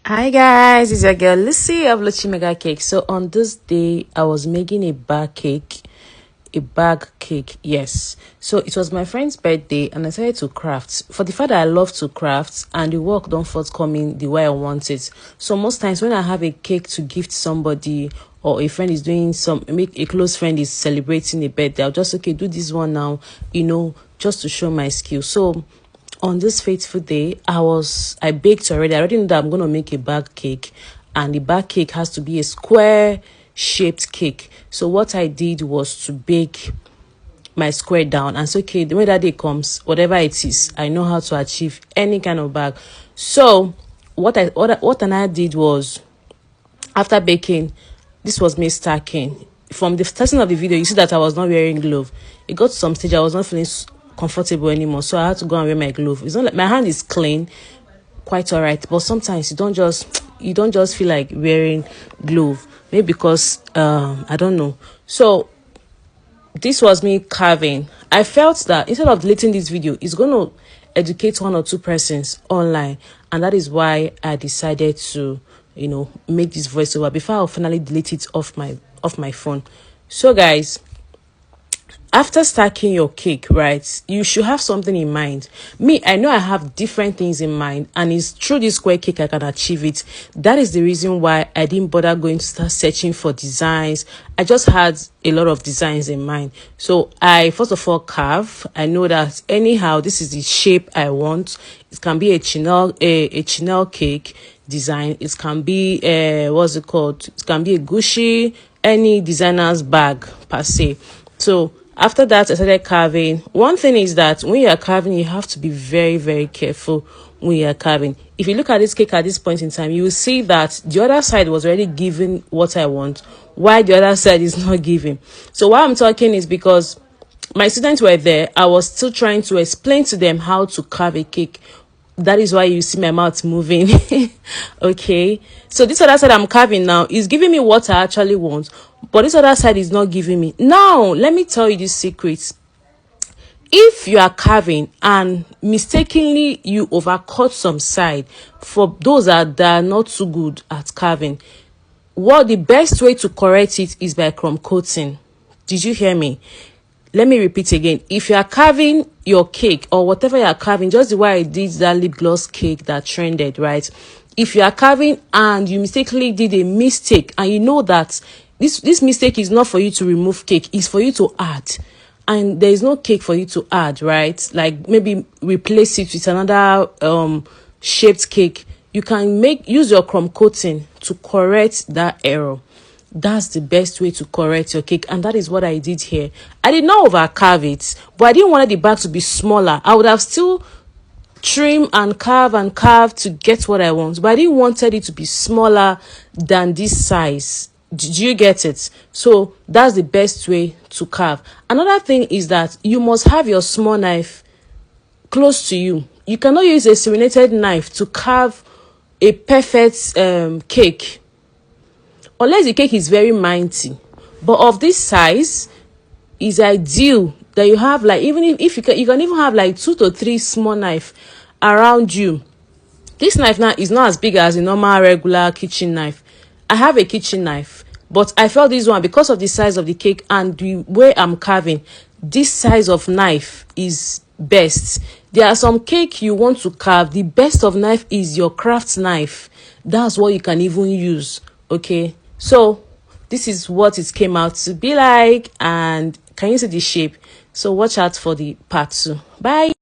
Hi guys, it's your girl Lucy of Lucy Mega Cake. So on this day, I was making a bag cake. Yes. So it was my friend's birthday, and I decided to craft. For the fact that I love to craft and the work don't forthcoming the way I want it. So most times when I have a cake to gift somebody, or a friend is doing make a close friend is celebrating a birthday, I'll just do this one now, just to show my skill. So on this fateful day, I baked already. I already know that I'm going to make a bag cake, and the bag cake has to be a square shaped cake. So what I did was to bake my square down and say, okay, the way that day comes, whatever it is, I know how to achieve any kind of bag. So what I did was, after baking, this was me stacking. From the starting of the video, you see that I was not wearing glove. It got to some stage I was not feeling comfortable anymore, so I had to go and wear my glove. It's not like my hand is clean, quite all right, but sometimes you don't just feel like wearing glove, maybe because I don't know. So this was me carving. I felt that instead of deleting this video, it's going to educate one or two persons online, and that is why I decided to make this voiceover before I'll finally delete it off my phone. So guys, after stacking your cake, right, you should have something in mind. Me, I know I have different things in mind, and it's through this square cake I can achieve it. That is the reason why I didn't bother going to start searching for designs. I just had a lot of designs in mind. So I first of all carve. I know that anyhow this is the shape I want. It can be a chinel cake design. It can be it can be a Gucci, any designer's bag per se. So after that, I started carving. One thing is that when you are carving, you have to be very, very careful when you are carving. If you look at this cake at this point in time, you will see that the other side was already giving what I want, while the other side is not giving. So why I'm talking is because my students were there. I was still trying to explain to them how to carve a cake. That is why you see my mouth moving. Okay, so this other side I'm carving now is giving me what I actually want, but this other side is not giving me. Now let me tell you this secret. If you are carving and mistakenly you overcut some side, for those that are not too good at carving, the best way to correct it is by crumb coating. Did you hear me? Let me repeat again. If you are carving your cake or whatever you are carving, just the way I did that lip gloss cake that trended, right? If you are carving and you mistakenly did a mistake, and you know that this mistake is not for you to remove cake, it's for you to add, and there is no cake for you to add, right? Like maybe replace it with another shaped cake. You can use your crumb coating to correct that error. That's the best way to correct your cake, and that is what I did here. I did not over carve it, but I didn't want the bag to be smaller. I would have still trim and carve to get what I want, but I didn't want it to be smaller than this size. Did you get it? So that's the best way to carve. Another thing is that you must have your small knife close to you. You cannot use a serrated knife to carve a perfect cake, unless the cake is very mighty. But of this size, is ideal that you have, like, even if you can even have like 2 to 3 small knife around you. This knife now is not as big as a normal regular kitchen knife. I have a kitchen knife, but I felt this one, because of the size of the cake and the way I'm carving, this size of knife is best. There are some cake you want to carve, the best of knife is your craft knife. That's what you can even use. Okay, so this is what it came out to be like, and can you see the shape? So watch out for the part 2. Bye.